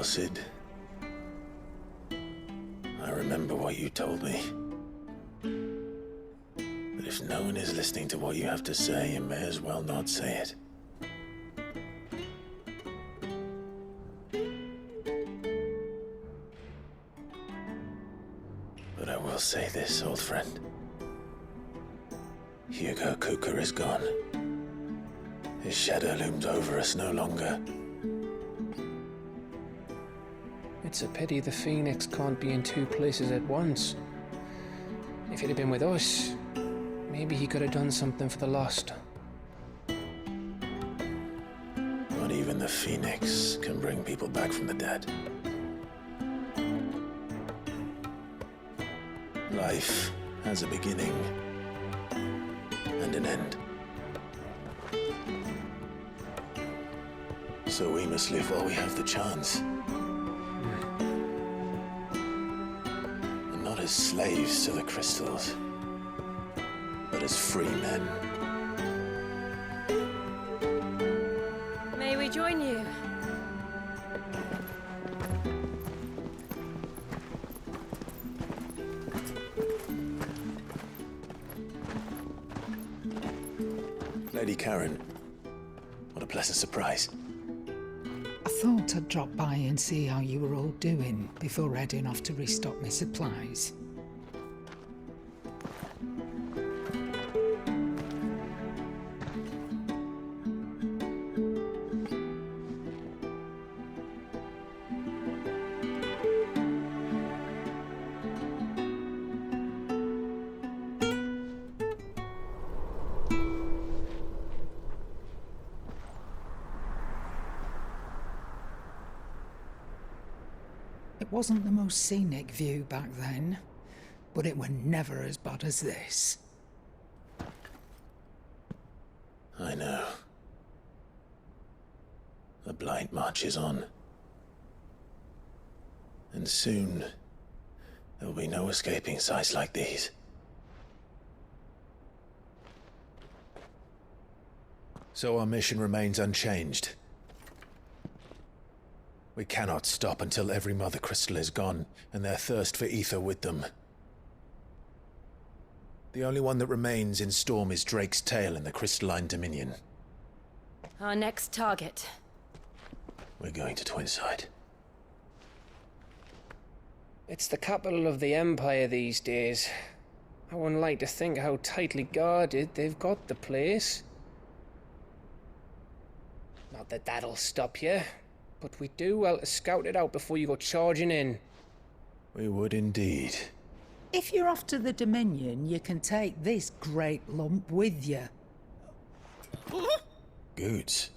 Cid. I remember what you told me. But if no one is listening to what you have to say, you may as well not say it. But I will say this, old friend. Hugo Kuka is gone. His shadow looms over us no longer. It's a pity the Phoenix can't be in two places at once. If he'd have been with us, maybe he could have done something for the lost. Not even the Phoenix can bring people back from the dead. Life has a beginning and an end. So we must live while we have the chance. And not as slaves to the crystals, but as free men. May we join you? Lady Karen, what a pleasant surprise. I thought I'd drop by and see how you were all doing before heading off to restock my supplies. It wasn't the most scenic view back then, but it were never as bad as this. I know. The blight marches on. And soon, there will be no escaping sights like these. So our mission remains unchanged. We cannot stop until every Mother Crystal is gone, and their thirst for ether with them. The only one that remains in Storm is Drake's tail in the Crystalline Dominion. Our next target. We're going to Twinside. It's the capital of the Empire these days. I wouldn't like to think how tightly guarded they've got the place. Not that that'll stop you, but we do well to scout it out before you go charging in. We would indeed. If you're off to the Dominion, you can take this great lump with you. Goods.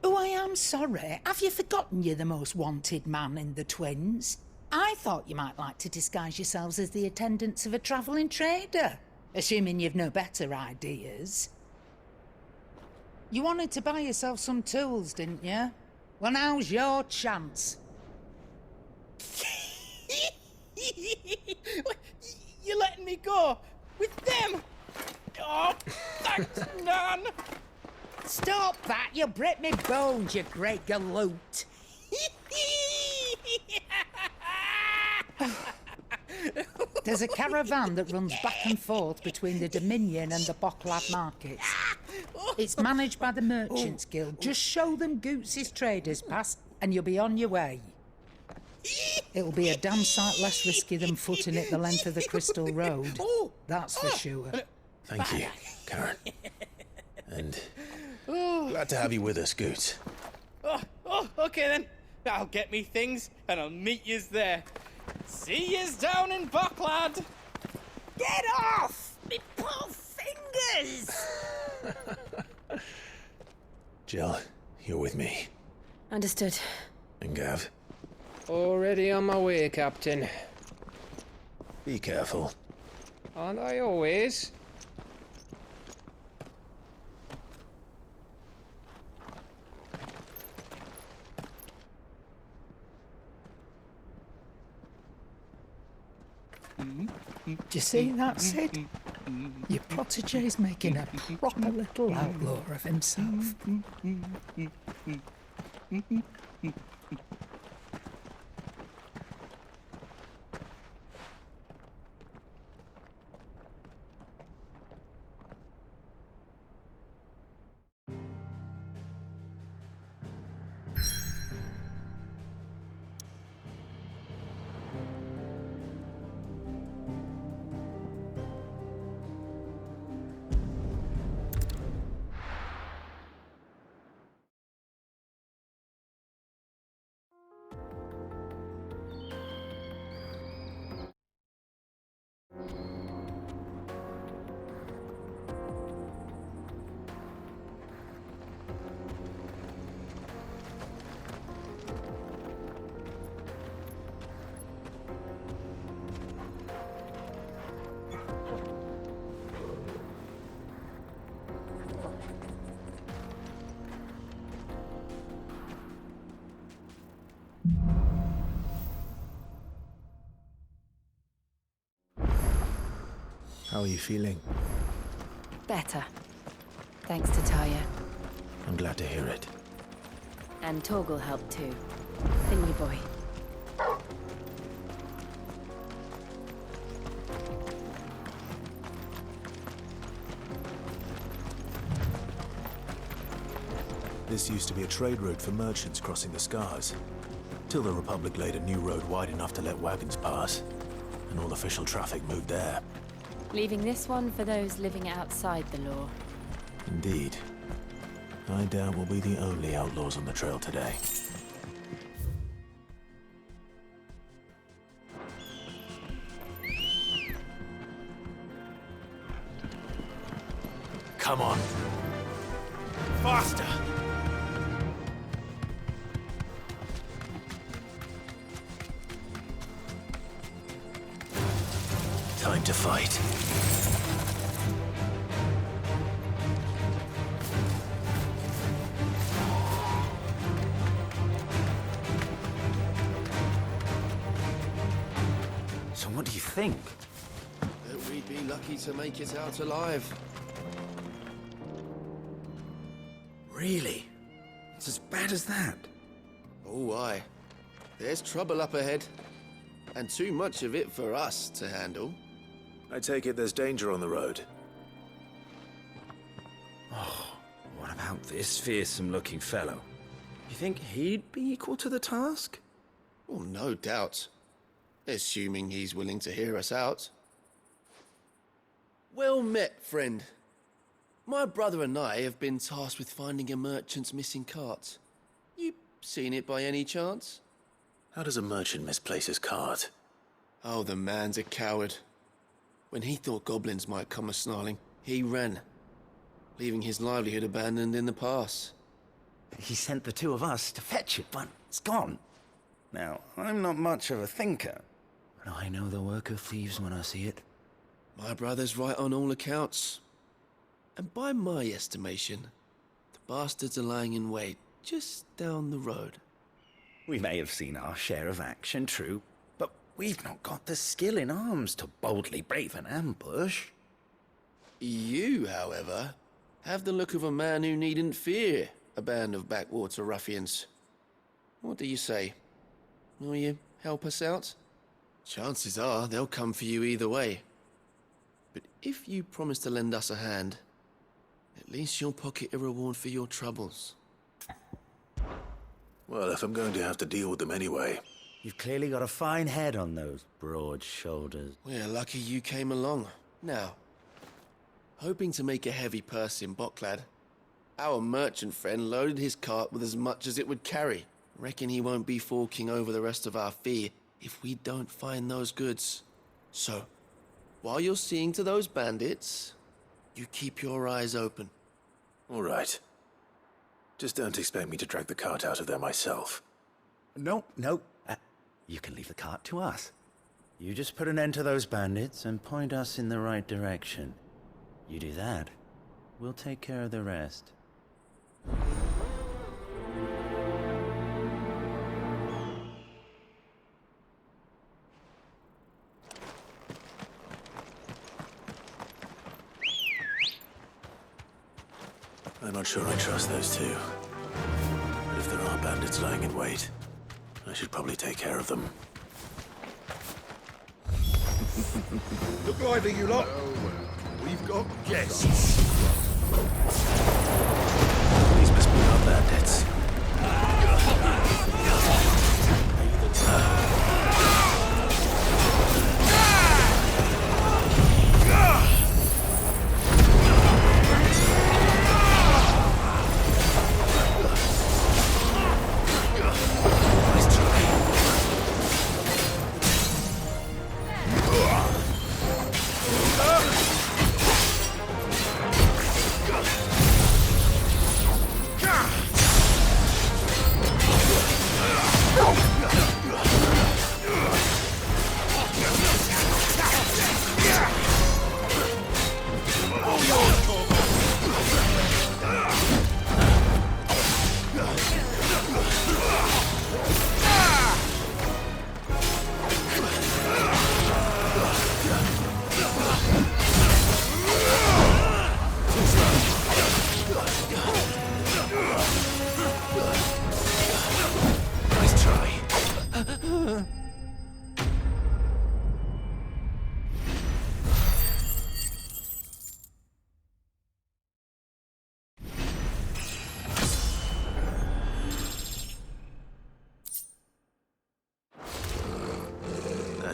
Oh, I am sorry. Have you forgotten you're the most wanted man in the Twins? I thought you might like to disguise yourselves as the attendants of a travelling trader, assuming you've no better ideas. You wanted to buy yourself some tools, didn't you? Well, now's your chance. You're letting me go with them? Oh, thanks, Nan. Stop that! You'll break me bones, you great galoot. There's a caravan that runs back and forth between the Dominion and the Bocklad markets. It's managed by the Merchants Guild. Just show them Goots' traders pass and you'll be on your way. It'll be a damn sight less risky than footing it the length of the Crystal Road. That's for sure. Thank you, Karen. And glad to have you with us, Goots. Okay then. I'll get me things and I'll meet yous there. See yous down in Bocklad. Get off! Me poor fingers! Jill, you're with me. Understood. And Gav, Already on my way, Captain. be careful. Aren't I always? Do you see that, Sid? Your protege's making a proper little outlaw of himself. How are you feeling? Better. Thanks to Taya. I'm glad to hear it. And Torgal helped too. Didn't you, boy? This used to be a trade route for merchants crossing the Scars. Till the Republic laid a new road wide enough to let wagons pass. And all official traffic moved there. Leaving this one for those living outside the law. Indeed. I doubt we'll be the only outlaws on the trail today. Come on. Faster! Time to fight. So what do you think? That we'd be lucky to make it out alive. Really? It's as bad as that? Oh, aye. There's trouble up ahead. And too much of it for us to handle. I take it there's danger on the road. What about this fearsome-looking fellow? You think he'd be equal to the task? Oh, no doubt. Assuming he's willing to hear us out. Well met, friend. My brother and I have been tasked with finding a merchant's missing cart. You seen it by any chance? How does a merchant misplace his cart? Oh, the man's a coward. When he thought goblins might come a-snarling, he ran, leaving his livelihood abandoned in the pass. He sent the two of us to fetch it, but it's gone. Now, I'm not much of a thinker, but I know the work of thieves when I see it. My brother's right on all accounts. And by my estimation, the bastards are lying in wait just down the road. We may have seen our share of action, true, but we've not got the skill in arms to boldly brave an ambush. You, however, have the look of a man who needn't fear a band of backwater ruffians. What do you say? Will you help us out? Chances are they'll come for you either way. But if you promise to lend us a hand, at least you'll pocket a reward for your troubles. Well, if I'm going to have to deal with them anyway. You've clearly got a fine head on those broad shoulders. We're lucky you came along. Now, hoping to make a heavy purse in Boklad, our merchant friend loaded his cart with as much as it would carry. Reckon he won't be forking over the rest of our fee if we don't find those goods. So, while you're seeing to those bandits, you keep your eyes open. All right. Just don't expect me to drag the cart out of there myself. No. You can leave the cart to us. You just put an end to those bandits and point us in the right direction. You do that, we'll take care of the rest. I'm not sure I trust those two. But if there are bandits lying in wait, I should probably take care of them. Look lively, you lot. We've got guests. These must be our bandits.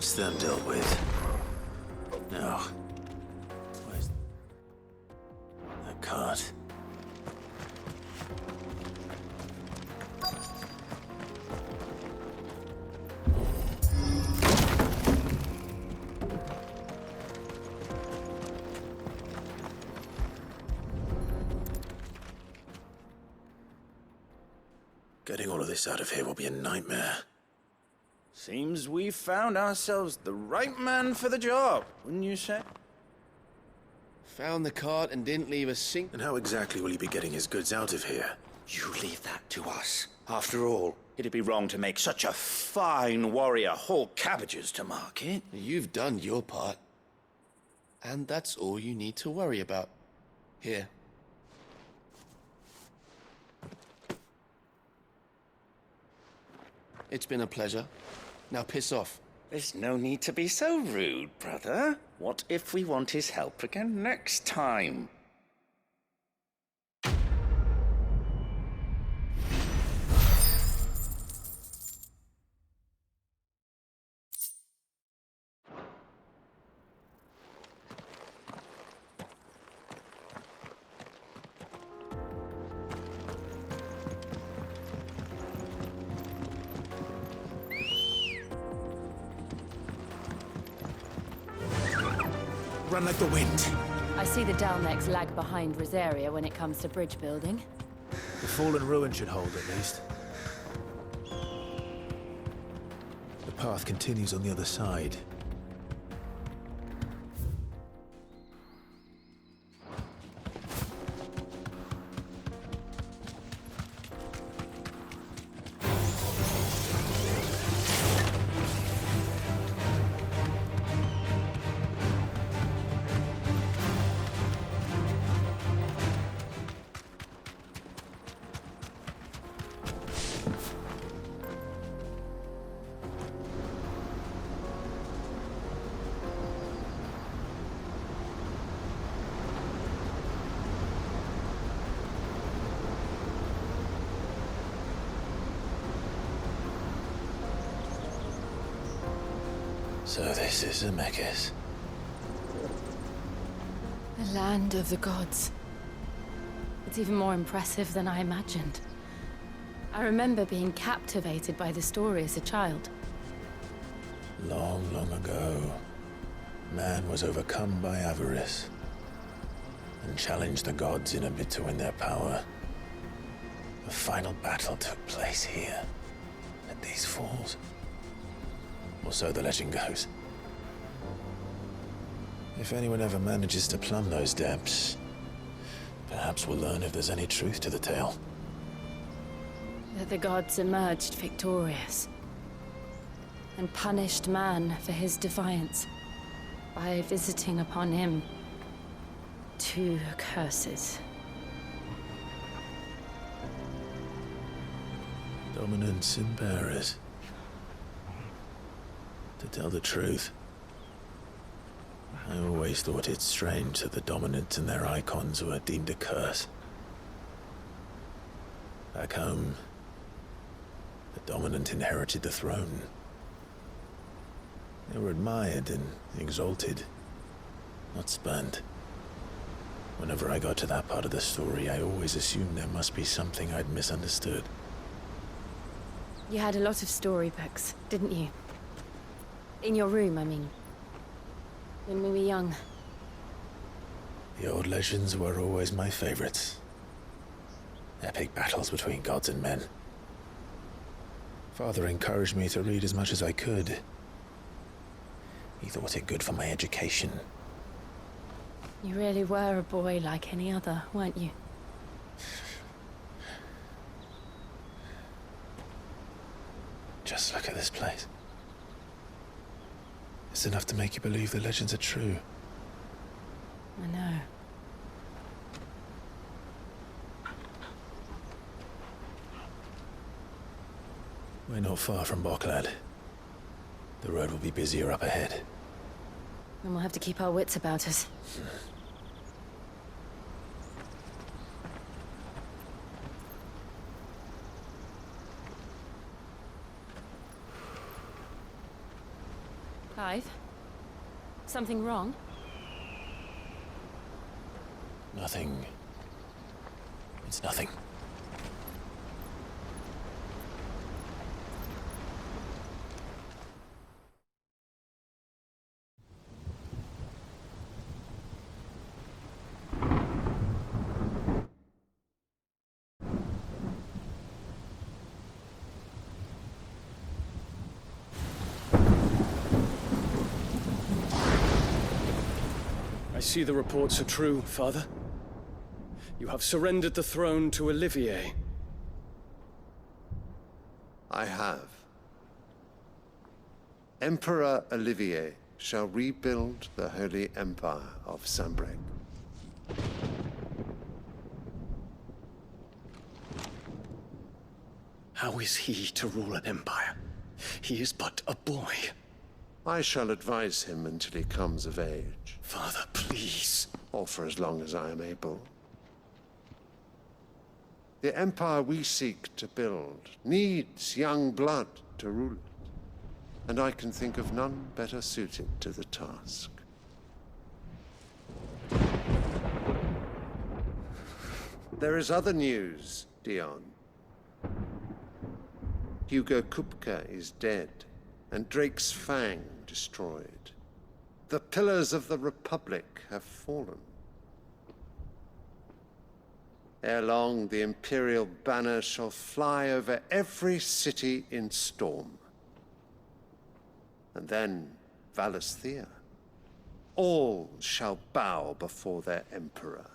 That's them dealt with. Now, where's that cart? Getting all of this out of here will be a nightmare. Seems we've found ourselves the right man for the job, wouldn't you say? Found the cart and didn't leave a sink. And how exactly will he be getting his goods out of here? You leave that to us. After all, it'd be wrong to make such a fine warrior haul cabbages to market. You've done your part. And that's all you need to worry about. Here. It's been a pleasure. Now piss off. There's no need to be so rude, brother. What if we want his help again next time? Run like the wind. I see the Dalnecs lag behind Rosaria when it comes to bridge building. The fallen ruin should hold, at least. The path continues on the other side. So this is Zemeckis. The land of the gods. It's even more impressive than I imagined. I remember being captivated by the story as a child. Long, long ago, man was overcome by avarice and challenged the gods in a bid to win their power. The final battle took place here, at these falls. Or so the legend goes. If anyone ever manages to plumb those depths, perhaps we'll learn if there's any truth to the tale. That the gods emerged victorious and punished man for his defiance by visiting upon him 2 curses. Dominance and bearers. To tell the truth, I always thought it strange that the dominant and their icons were deemed a curse. Back home, the dominant inherited the throne. They were admired and exalted, not spurned. Whenever I got to that part of the story, I always assumed there must be something I'd misunderstood. You had a lot of storybooks, didn't you? In your room, I mean. When we were young. The old legends were always my favorites. Epic battles between gods and men. Father encouraged me to read as much as I could. He thought it good for my education. You really were a boy like any other, weren't you? Just look at this place. It's enough to make you believe the legends are true. I know. We're not far from Boklad. The road will be busier up ahead. And we'll have to keep our wits about us. Clive? Something wrong? Nothing. It's nothing. I see the reports are true, Father. You have surrendered the throne to Olivier. I have. Emperor Olivier shall rebuild the Holy Empire of Sanbreque. How is he to rule an empire? He is but a boy. I shall advise him until he comes of age. Father, please. Or for as long as I am able. The empire we seek to build needs young blood to rule it, and I can think of none better suited to the task. There is other news, Dion. Hugo Kupka is dead, and Drake's Fang destroyed. The pillars of the Republic have fallen. Ere long, the Imperial banner shall fly over every city in Storm. And then, Valisthea. All shall bow before their Emperor.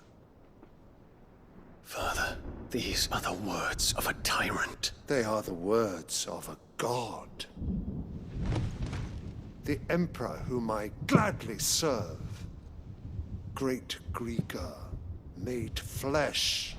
Father, these are the words of a tyrant. They are the words of a god. The Emperor whom I gladly serve. Great Greeker, made flesh.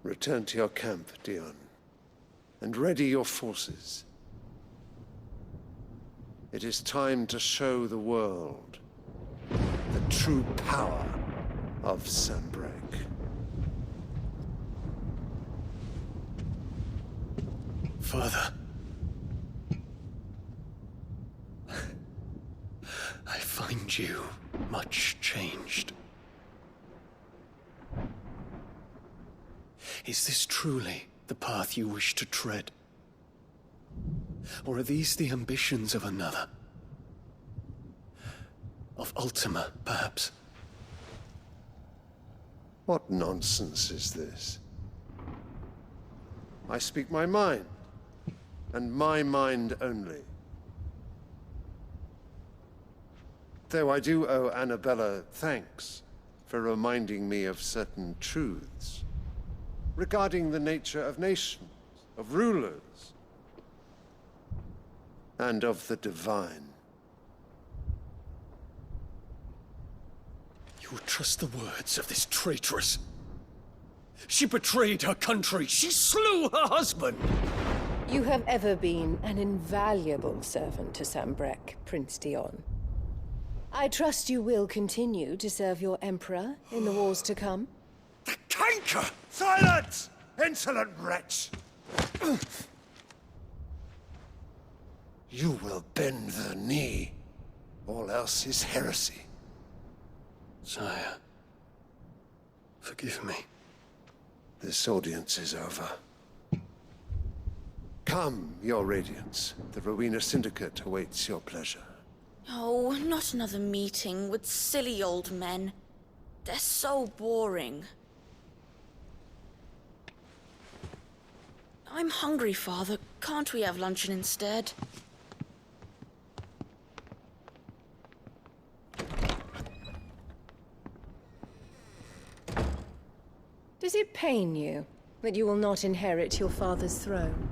Return to your camp, Dion, and ready your forces. It is time to show the world the true power of Sanbreque. Father. I find you much changed. Is this truly the path you wish to tread? Or are these the ambitions of another? Of Ultima, perhaps? What nonsense is this? I speak my mind, and my mind only. Though I do owe Annabella thanks for reminding me of certain truths regarding the nature of nations, of rulers, and of the divine. You would trust the words of this traitress? She betrayed her country. She slew her husband. You have ever been an invaluable servant to Sanbreque, Prince Dion. I trust you will continue to serve your Emperor in the wars to come. The canker! Silence! Insolent wretch! You will bend the knee. All else is heresy. Sire, forgive me. This audience is over. Come, your Radiance. The Rowena Syndicate awaits your pleasure. Oh, not another meeting with silly old men. They're so boring. I'm hungry, Father. Can't we have luncheon instead? Does it pain you that you will not inherit your father's throne?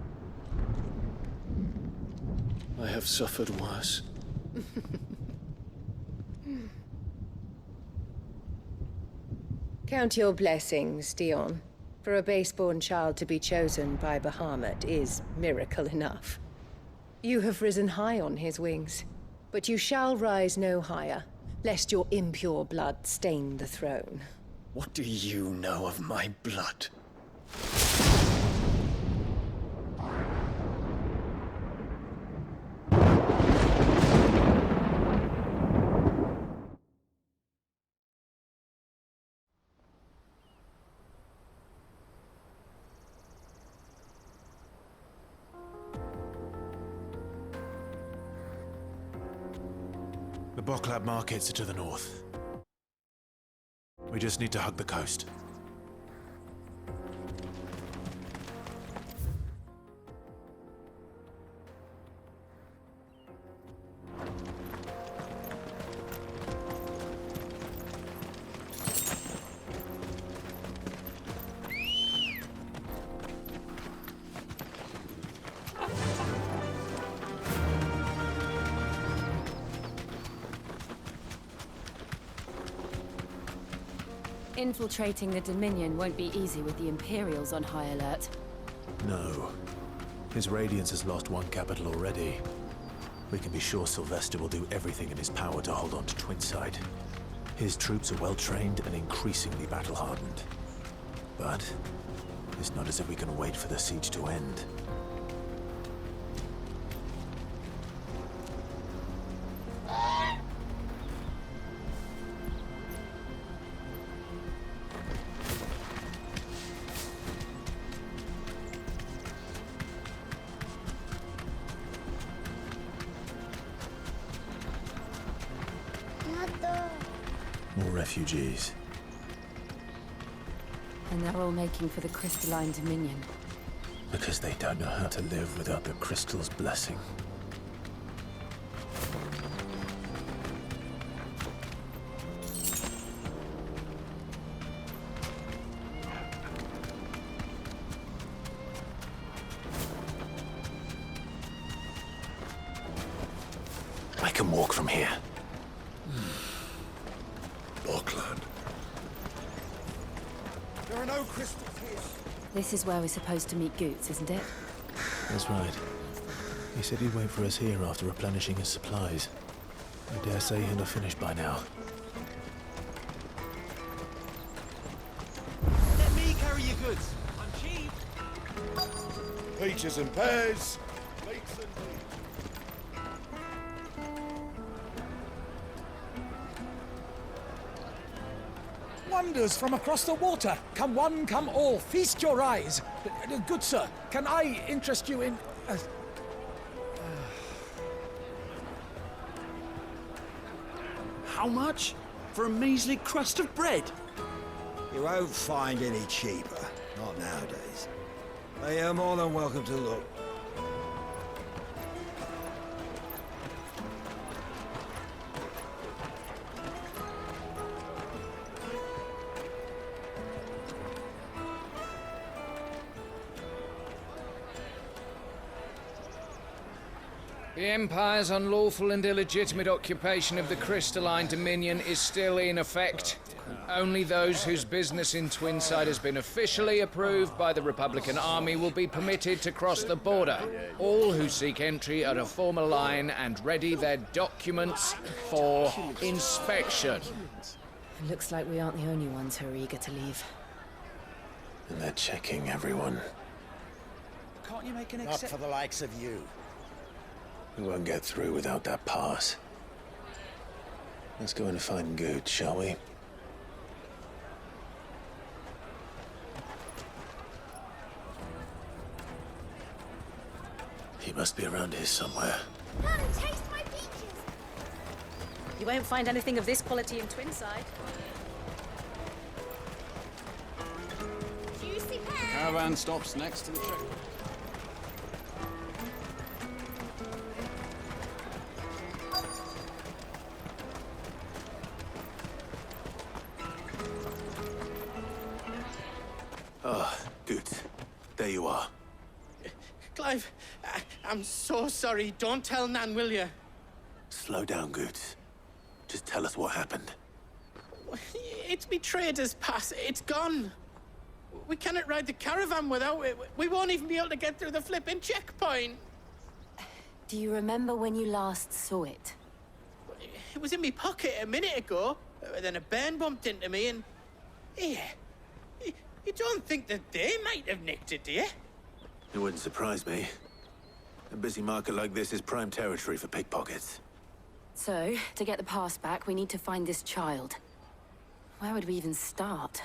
I have suffered worse. Count your blessings, Dion. For a base-born child to be chosen by Bahamut is miracle enough. You have risen high on his wings, but you shall rise no higher, lest your impure blood stain the throne. What do you know of my blood? The Boklab markets are to the north. We just need to hug the coast. Infiltrating the Dominion won't be easy with the Imperials on high alert. No. His Radiance has lost one capital already. We can be sure Sylvester will do everything in his power to hold on to Twinside. His troops are well-trained and increasingly battle-hardened. But it's not as if we can wait for the siege to end. More refugees. And they're all making for the Crystalline Dominion. Because they don't know how to live without the crystal's blessing. I can walk from here. Auckland. There are no crystals here. This is where we're supposed to meet Goots, isn't it? That's right. He said he'd wait for us here after replenishing his supplies. I dare say he'll have finished by now. Let me carry your goods. I'm cheap. Peaches and pears. Meats and meat. Wonders from across the water. Come one, come all. Feast your eyes. Good sir, can I interest you in... How much? For a measly crust of bread? You won't find any cheaper. Not nowadays. But you're more than welcome to look. The Empire's unlawful and illegitimate occupation of the Crystalline Dominion is still in effect. Only those whose business in Twinside has been officially approved by the Republican Army will be permitted to cross the border. All who seek entry are to form a line and ready their documents for inspection. It looks like we aren't the only ones who are eager to leave. And they're checking everyone. Can't you make an Not for the likes of you. We won't get through without that pass. Let's go and find Good, shall we? He must be around here somewhere. Mum, taste my peaches! You won't find anything of this quality in Twinside. Juicy pears! Caravan stops next to the checkpoint. Ah, good. There you are. Clive, I'm so sorry. Don't tell Nan, will you? Slow down, Goots. Just tell us what happened. It's me trader's pass. It's gone. We cannot ride the caravan without it. We won't even be able to get through the flipping checkpoint. Do you remember when you last saw it? It was in my pocket a minute ago. Then a bairn bumped into me and... Yeah. You don't think that they might have nicked it, do you? It wouldn't surprise me. A busy market like this is prime territory for pickpockets. So, to get the pass back, we need to find this child. Where would we even start?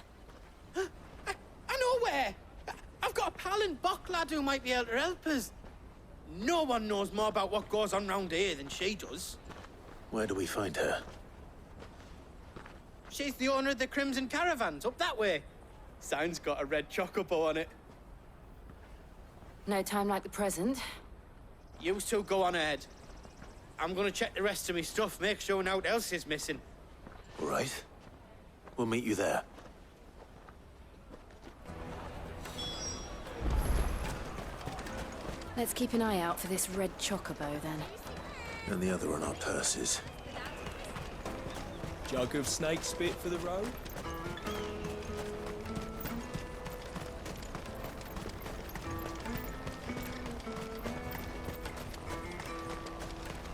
I know where! I've got a pal in Bock lad who might be able to help us. No one knows more about what goes on round here than she does. Where do we find her? She's the owner of the Crimson Caravans, up that way. Sign's got a red chocobo on it. No time like the present. You two go on ahead. I'm gonna check the rest of my stuff, make sure naught else is missing. All right. We'll meet you there. Let's keep an eye out for this red chocobo, then. And the other on our purses. Jug of snake spit for the road?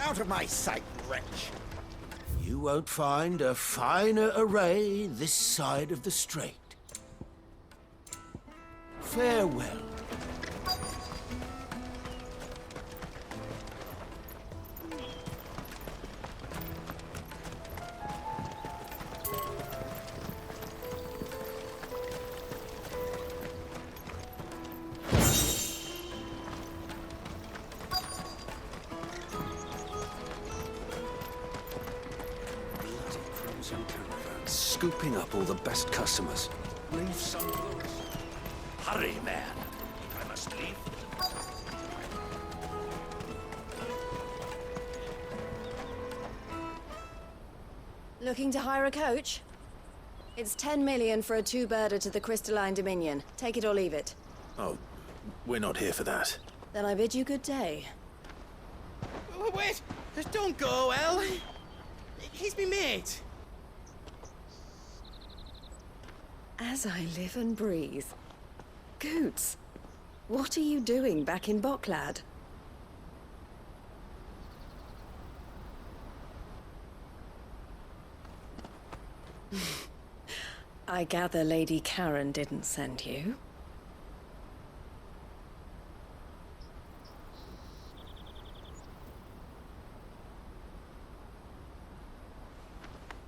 Out of my sight, wretch! You won't find a finer array this side of the strait. Farewell. Scooping up all the best customers. Leave some clothes. Hurry, man. I must leave. Looking to hire a coach? It's 10 million for a two-birder to the Crystalline Dominion. Take it or leave it. Oh, we're not here for that. Then I bid you good day. Wait! Don't go, El! He's me mate. As I live and breathe. Goots, what are you doing back in Bocklad? I gather Lady Karen didn't send you.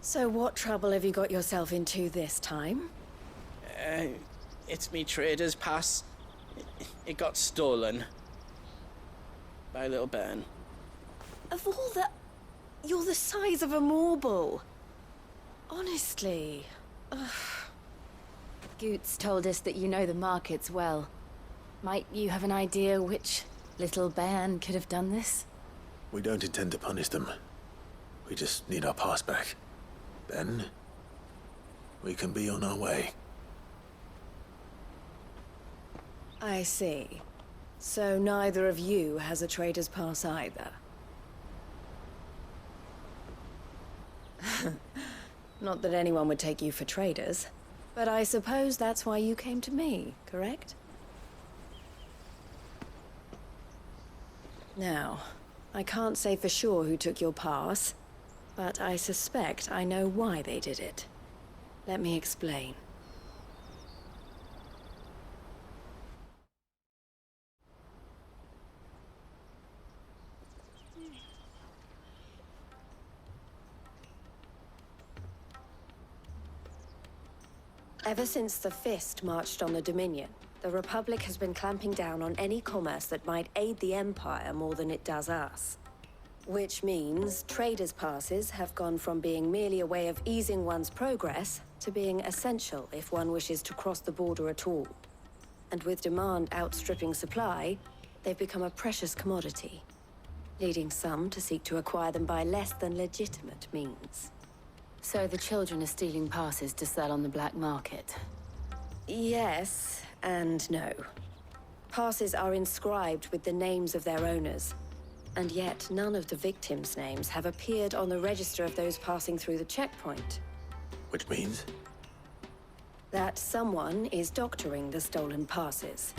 So what trouble have you got yourself into this time? It's me trader's pass. It got stolen. By a little bairn. Of all the... You're the size of a marble. Honestly. Ugh. Goots told us that you know the markets well. Might you have an idea which little bairn could have done this? We don't intend to punish them. We just need our pass back. Then, we can be on our way. I see. So neither of you has a trader's pass either. Not that anyone would take you for traders, but I suppose that's why you came to me, correct? Now, I can't say for sure who took your pass, but I suspect I know why they did it. Let me explain. Ever since the Fist marched on the Dominion, the Republic has been clamping down on any commerce that might aid the Empire more than it does us. Which means traders' passes have gone from being merely a way of easing one's progress to being essential if one wishes to cross the border at all. And with demand outstripping supply, they've become a precious commodity, leading some to seek to acquire them by less than legitimate means. So the children are stealing passes to sell on the black market? Yes, and no. Passes are inscribed with the names of their owners, and yet none of the victims' names have appeared on the register of those passing through the checkpoint. Which means? That someone is doctoring the stolen passes.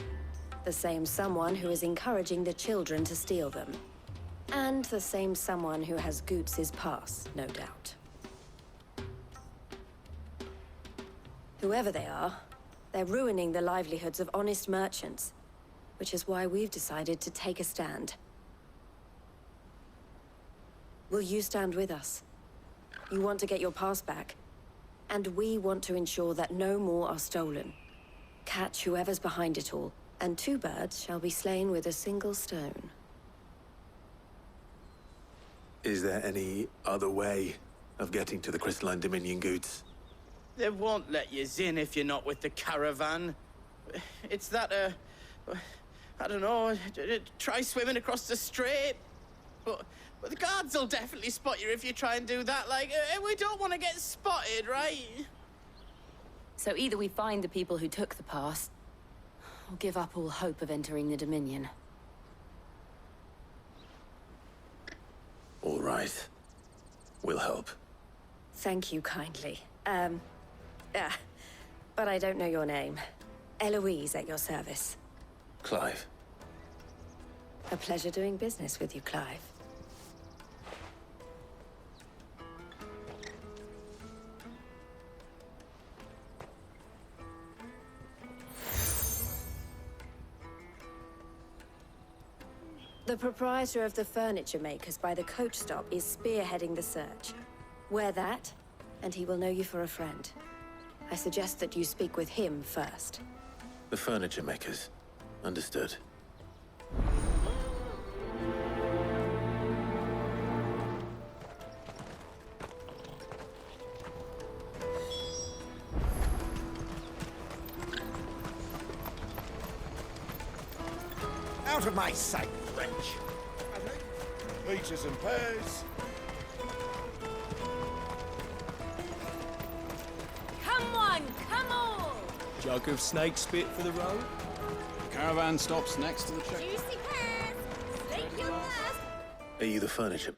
The same someone who is encouraging the children to steal them. And the same someone who has Goots' pass, no doubt. Whoever they are, they're ruining the livelihoods of honest merchants, which is why we've decided to take a stand. Will you stand with us? You want to get your pass back, and we want to ensure that no more are stolen. Catch whoever's behind it all, and 2 birds shall be slain with a single stone. Is there any other way of getting to the Crystalline Dominion Goots? They won't let you in if you're not with the caravan. It's that, I don't know, try swimming across the strait. But the guards will definitely spot you if you try and do that. Like, we don't want to get spotted, right? So either we find the people who took the pass, or give up all hope of entering the Dominion. All right. We'll help. Thank you kindly. But I don't know your name. Eloise at your service. Clive. A pleasure doing business with you, Clive. The proprietor of the furniture makers by the coach stop is spearheading the search. Wear that, and he will know you for a friend. I suggest that you speak with him first. The furniture makers. Understood. Out of my sight, wretch! Peaches and pears. Come on, come on! Jug of snake spit for the road? Caravan stops next to the check. Juicy pears! Snake you first! Are you the furniture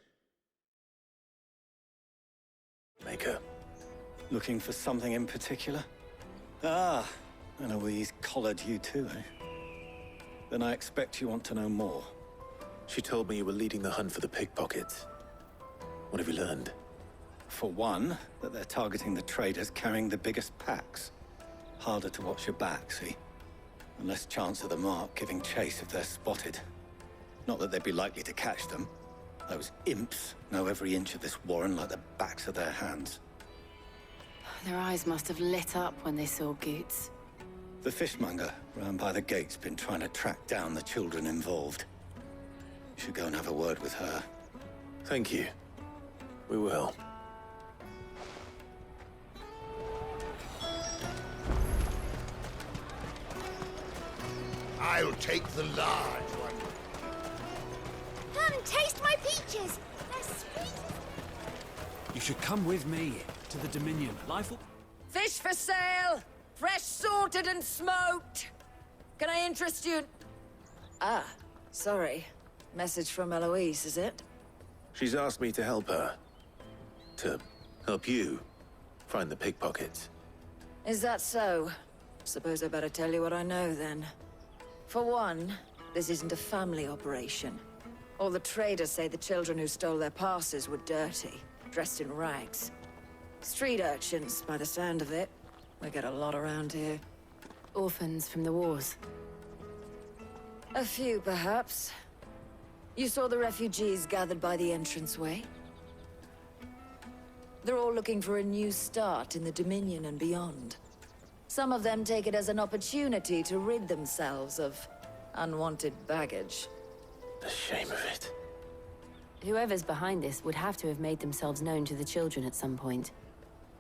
maker? Looking for something in particular? Ah, Eloise collared you too, eh? Then I expect you want to know more. She told me you were leading the hunt for the pickpockets. What have you learned? For one, that they're targeting the traders carrying the biggest packs. Harder to watch your back, see? And less chance of the mark giving chase if they're spotted. Not that they'd be likely to catch them. Those imps know every inch of this warren like the backs of their hands. Their eyes must have lit up when they saw Goots. The fishmonger round by the gate's been trying to track down the children involved. You should go and have a word with her. Thank you. We will. I'll take the large one. Come and taste my peaches! They're sweet! You should come with me to the Dominion. Life will... Fish for sale! Fresh salted and smoked! Can I interest you? Ah, sorry. Message from Eloise, is it? She's asked me to help her. To help you find the pickpockets. Is that so? Suppose I better tell you what I know, then. For one, this isn't a family operation. All the traders say the children who stole their passes were dirty, dressed in rags. Street urchins, by the sound of it. We get a lot around here. Orphans from the wars. A few, perhaps. You saw the refugees gathered by the entranceway? They're all looking for a new start in the Dominion and beyond. Some of them take it as an opportunity to rid themselves of unwanted baggage. The shame of it. Whoever's behind this would have to have made themselves known to the children at some point.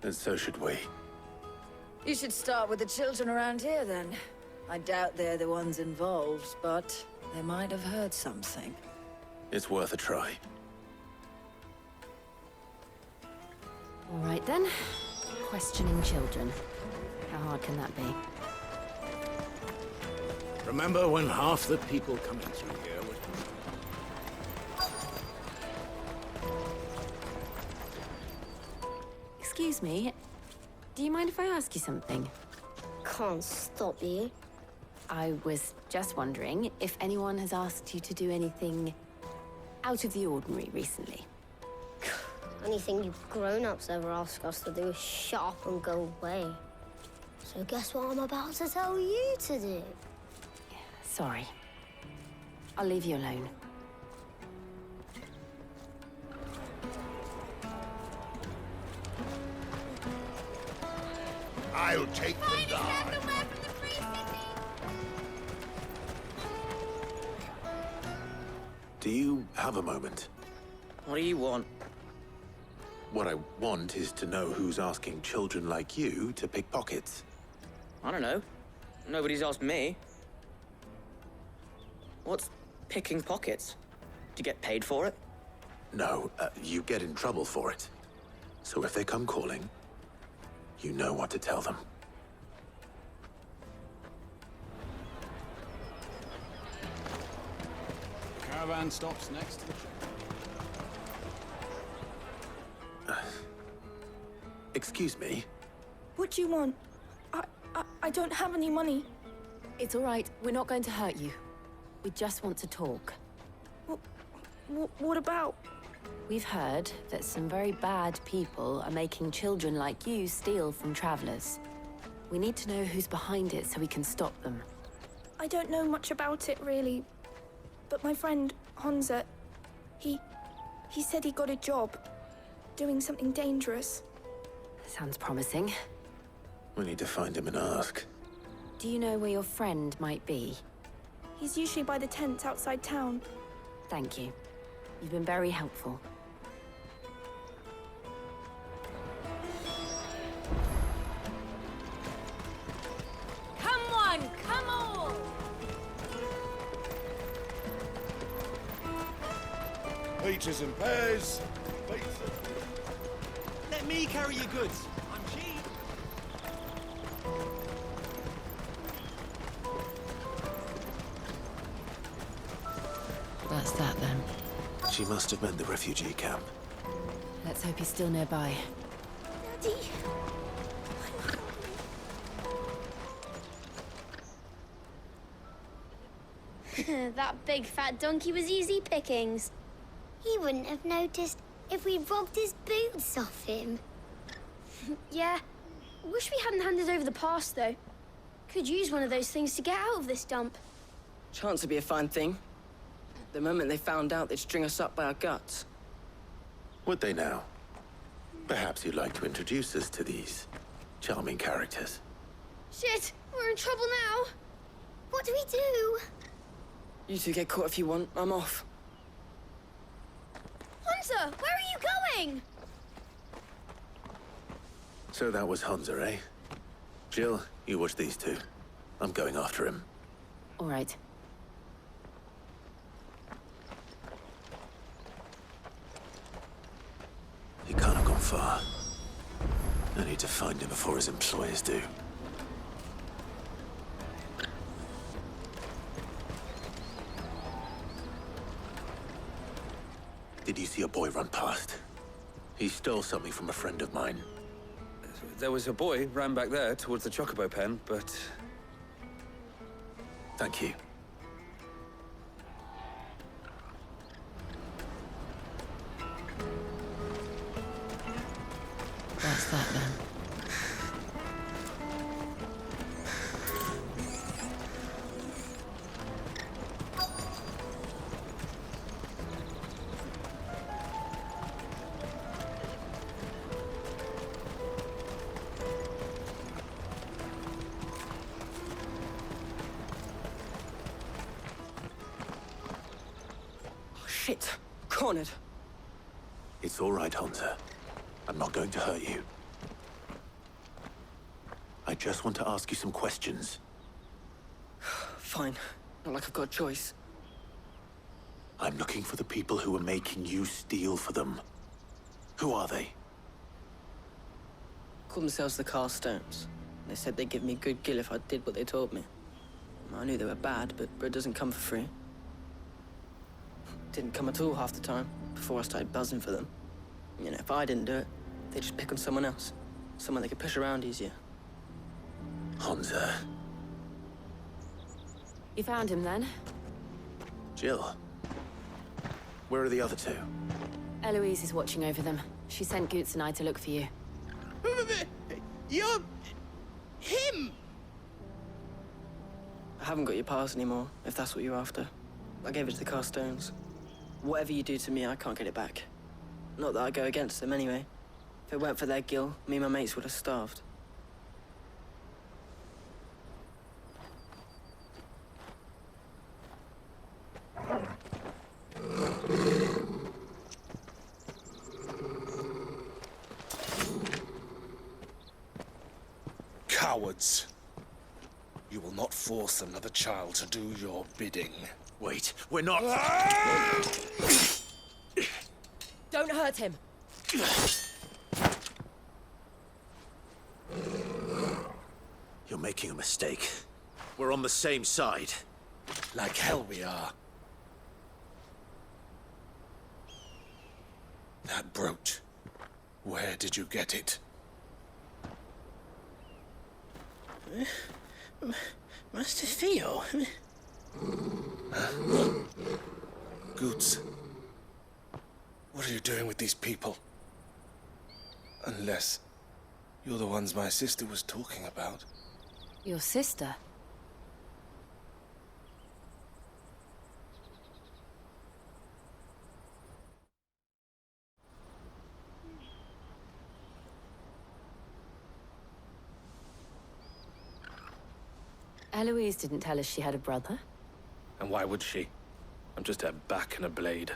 And so should we. You should start with the children around here, then. I doubt they're the ones involved, but they might have heard something. It's worth a try. All right, then. Questioning children. How hard can that be? Remember when half the people coming through here were... Excuse me. Do you mind if I ask you something? can't stop you. I was just wondering if anyone has asked you to do anything out of the ordinary recently. Anything you grown-ups ever ask us to do is shut up and go away. So guess what I'm about to tell you to do? Sorry. I'll leave you alone. I'll take them down. Do you have a moment? What do you want? What I want is to know who's asking children like you to pick pockets. I don't know. Nobody's asked me. What's picking pockets? Do you get paid for it? No, you get in trouble for it. So if they come calling, you know what to tell them. Caravan stops next to the checkpoint. Excuse me? What do you want? I don't have any money. It's all right. We're not going to hurt you. We just want to talk. What about? We've heard that some very bad people are making children like you steal from travelers. We need to know who's behind it so we can stop them. I don't know much about it, really. But my friend, Honza, he said he got a job doing something dangerous. Sounds promising. We need to find him and ask. Do you know where your friend might be? He's usually by the tents outside town. Thank you. You've been very helpful. Come on, come on! Peaches and pears. Let me carry your goods. I'm cheap. That's that then. She must have meant the refugee camp. Let's hope he's still nearby. Daddy. That big fat donkey was easy pickings. He wouldn't have noticed if we robbed his boots off him. Yeah. Wish we hadn't handed over the pass, though. Could use one of those things to get out of this dump. Chance would be a fine thing. The moment they found out, they'd string us up by our guts. Would they now? Perhaps you'd like to introduce us to these charming characters. Shit, we're in trouble now. What do we do? You two get caught if you want. I'm off. Hunter, where are you going? So that was Hunza, eh? Jill, you watch these two. I'm going after him. All right. He can't have gone far. I need to find him before his employers do. Did you see a boy run past? He stole something from a friend of mine. There was a boy ran back there towards the chocobo pen, but... Thank you. That's that then. Shit. Cornered. It's all right, Hunter. I'm not going to hurt you. I just want to ask you some questions. Fine. Not like I've got a choice. I'm looking for the people who are making you steal for them. Who are they? Called themselves the Carstones. They said they'd give me good gill if I did what they told me. I knew they were bad, but bread doesn't come for free. Didn't come at all half the time, before I started buzzing for them. You know, if I didn't do it, they'd just pick on someone else. Someone they could push around easier. Honza. You found him then? Jill. Where are the other two? Eloise is watching over them. She sent Goots and I to look for you. You're... him! I haven't got your pass anymore, if that's what you're after. I gave it to the Carstones. Whatever you do to me, I can't get it back. Not that I go against them anyway. If it weren't for their gil, me and my mates would have starved. Cowards. You will not force another child to do your bidding. Wait, we're not... Don't hurt him. You're making a mistake. We're on the same side. Like hell we are. That brooch. Where did you get it? Master Theo? Goots. What are you doing with these people? Unless you're the ones my sister was talking about. Your sister? Eloise didn't tell us she had a brother. And why would she? I'm just her back and a blade.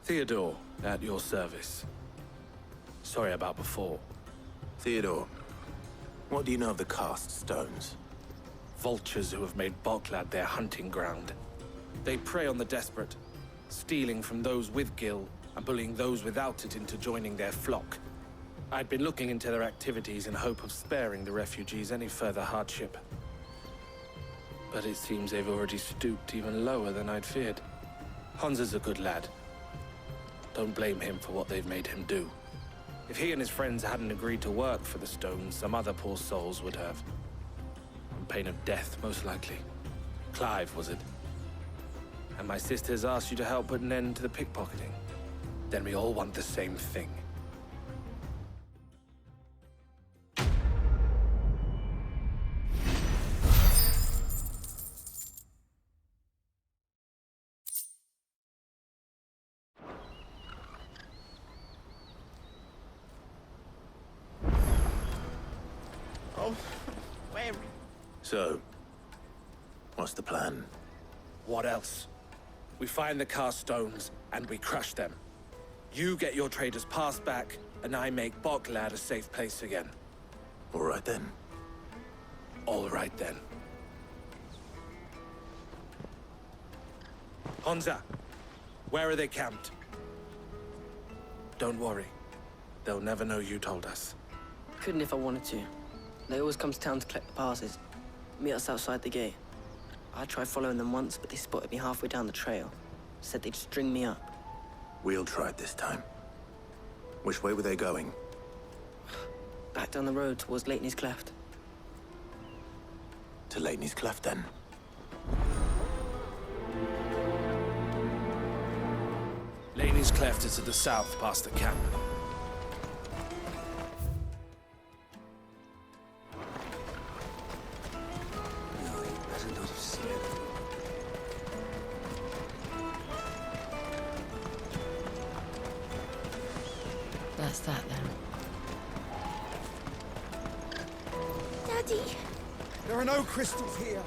Theodore, at your service. Sorry about before. Theodore, what do you know of the cast stones? Vultures who have made Boklad their hunting ground. They prey on the desperate, stealing from those with gil and bullying those without it into joining their flock. I'd been looking into their activities in hope of sparing the refugees any further hardship. But it seems they've already stooped even lower than I'd feared. Honza's a good lad. Don't blame him for what they've made him do. If he and his friends hadn't agreed to work for the stones, some other poor souls would have. On pain of death, most likely. Clive, was it? And my sisters asked you to help put an end to the pickpocketing. Then we all want the same thing. So, what's the plan? What else? We find the cast stones, and we crush them. You get your trader's pass back, and I make Boklad a safe place again. All right then. All right then. Honza, where are they camped? Don't worry. They'll never know you told us. Couldn't if I wanted to. They always come to town to collect the passes. Meet us outside the gate. I tried following them once, but they spotted me halfway down the trail. Said they'd string me up. We'll try it this time. Which way were they going? Back down the road towards Leitney's Cleft. To Leitney's Cleft, then. Leitney's Cleft is to the south, past the camp. That's that then. Daddy! There are no crystals here.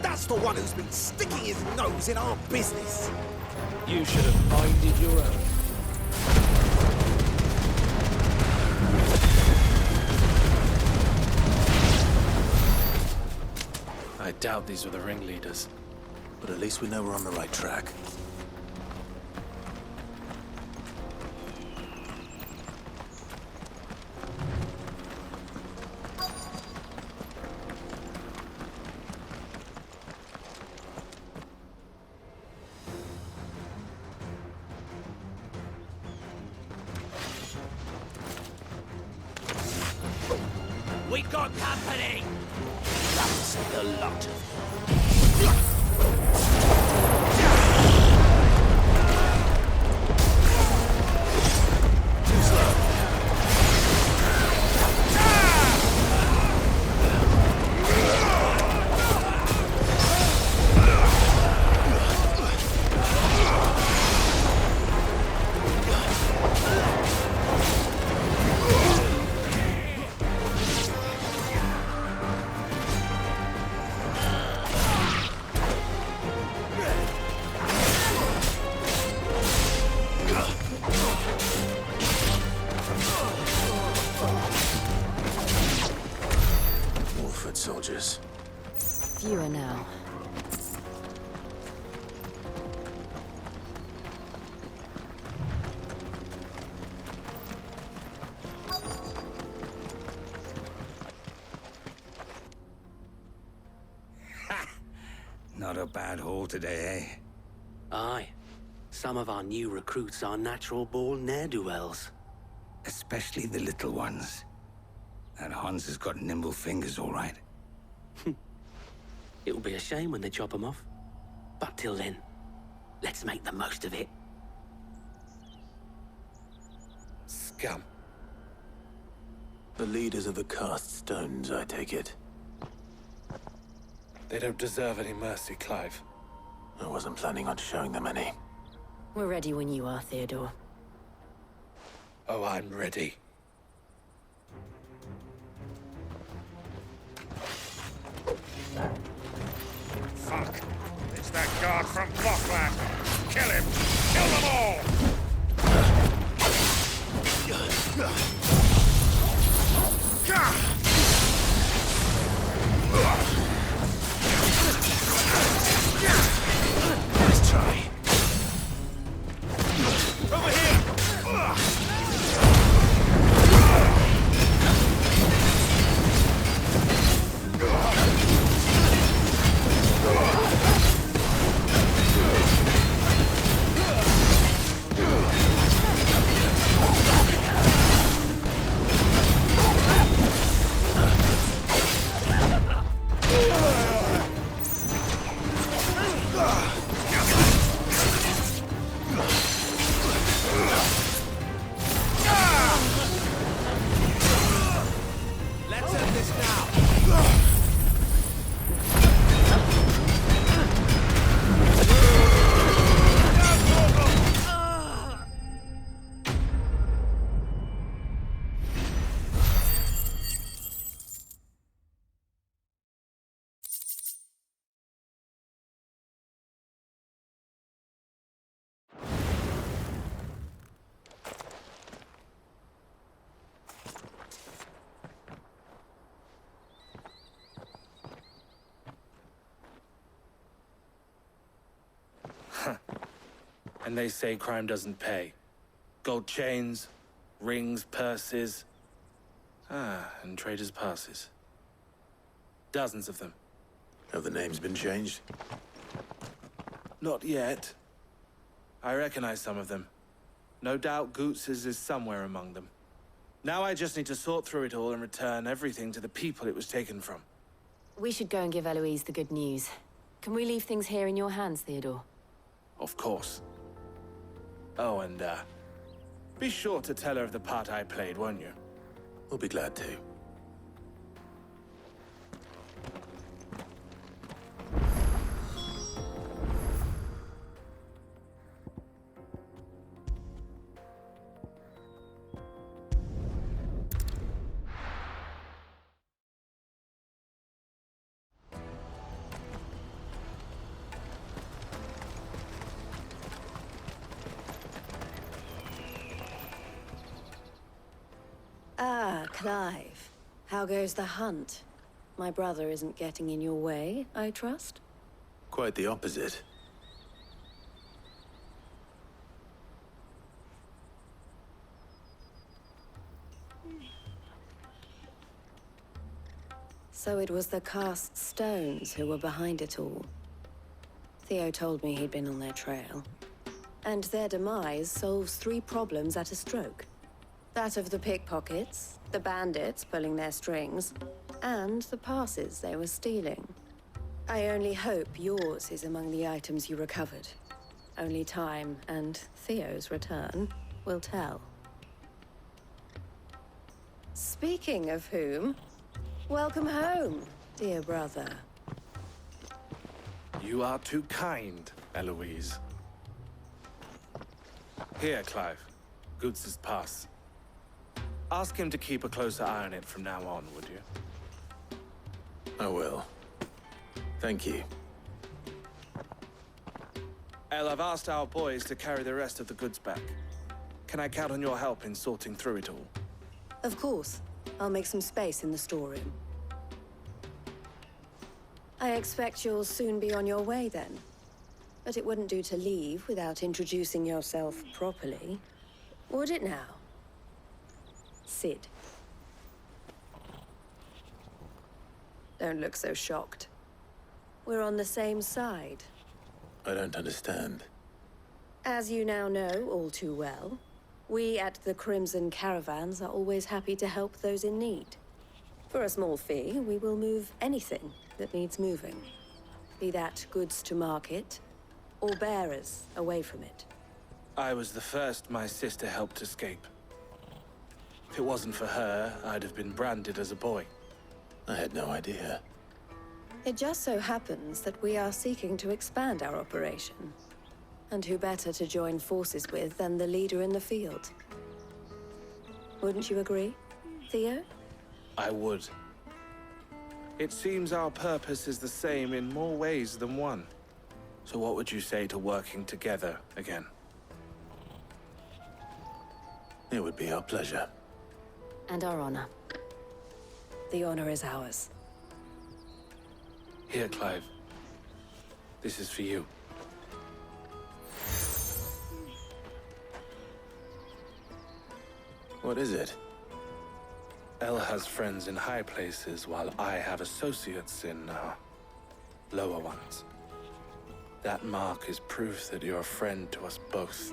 That's the one who's been sticking his nose in our business. You should have minded your own. I doubt these were the ringleaders. But at least we know we're on the right track. We got company! That's the lot. Soldiers. Fewer now. Not a bad haul today, eh? Aye. Some of our new recruits are natural-born ne'er-do-wells. Especially the little ones. That Hans has got nimble fingers, all right. It'll be a shame when they chop them off. But till then, let's make the most of it. Scum. The leaders of the cast stones, I take it. They don't deserve any mercy, Clive. I wasn't planning on showing them any. We're ready when you are, Theodore. Oh, I'm ready. Fuck! It's that guard from Blockland! Kill him! Kill them all! Nice try. Over here! Let's end this now! And they say crime doesn't pay. Gold chains, rings, purses. And traders' passes. Dozens of them. Have the names been changed? Not yet. I recognize some of them. No doubt Goots's is somewhere among them. Now I just need to sort through it all and return everything to the people it was taken from. We should go and give Eloise the good news. Can we leave things here in your hands, Theodore? Of course. Oh, and, be sure to tell her of the part I played, won't you? We'll be glad to. Ah, Clive. How goes the hunt? My brother isn't getting in your way, I trust? Quite the opposite. So it was the cast stones who were behind it all. Theo told me he'd been on their trail. And their demise solves 3 problems at a stroke. That of the pickpockets, the bandits pulling their strings, and the passes they were stealing. I only hope yours is among the items you recovered. Only time and Theo's return will tell. Speaking of whom, welcome home, dear brother. You are too kind, Eloise. Here, Clive. Goods' pass. Ask him to keep a closer eye on it from now on, would you? I will. Thank you. El, I've asked our boys to carry the rest of the goods back. Can I count on your help in sorting through it all? Of course. I'll make some space in the storeroom. I expect you'll soon be on your way then. But it wouldn't do to leave without introducing yourself properly. Would it now? Sid. Don't look so shocked. We're on the same side. I don't understand. As you now know all too well, we at the Crimson Caravans are always happy to help those in need. For a small fee, we will move anything that needs moving. Be that goods to market, or bearers away from it. I was the first my sister helped escape. If it wasn't for her, I'd have been branded as a boy. I had no idea. It just so happens that we are seeking to expand our operation. And who better to join forces with than the leader in the field? Wouldn't you agree, Theo? I would. It seems our purpose is the same in more ways than one. So what would you say to working together again? It would be our pleasure. And our honor. The honor is ours. Here, Clive. This is for you. What is it? El has friends in high places, while I have associates in, lower ones. That mark is proof that you're a friend to us both.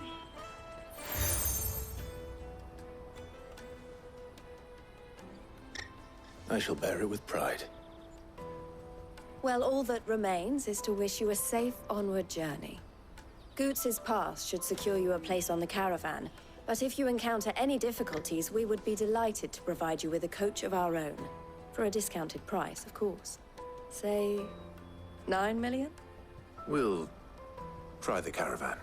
I shall bear it with pride. Well, all that remains is to wish you a safe onward journey. Goots' pass should secure you a place on the caravan, but if you encounter any difficulties, we would be delighted to provide you with a coach of our own. For a discounted price, of course. Say, 9 million? We'll try the caravan.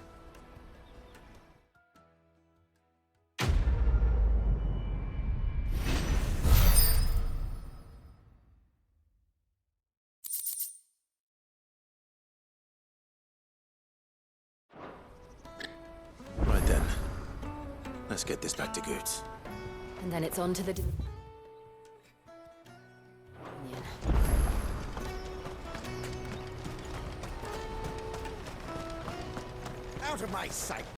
Right then. Let's get this back to Goots. And then it's on to the... Out of my sight!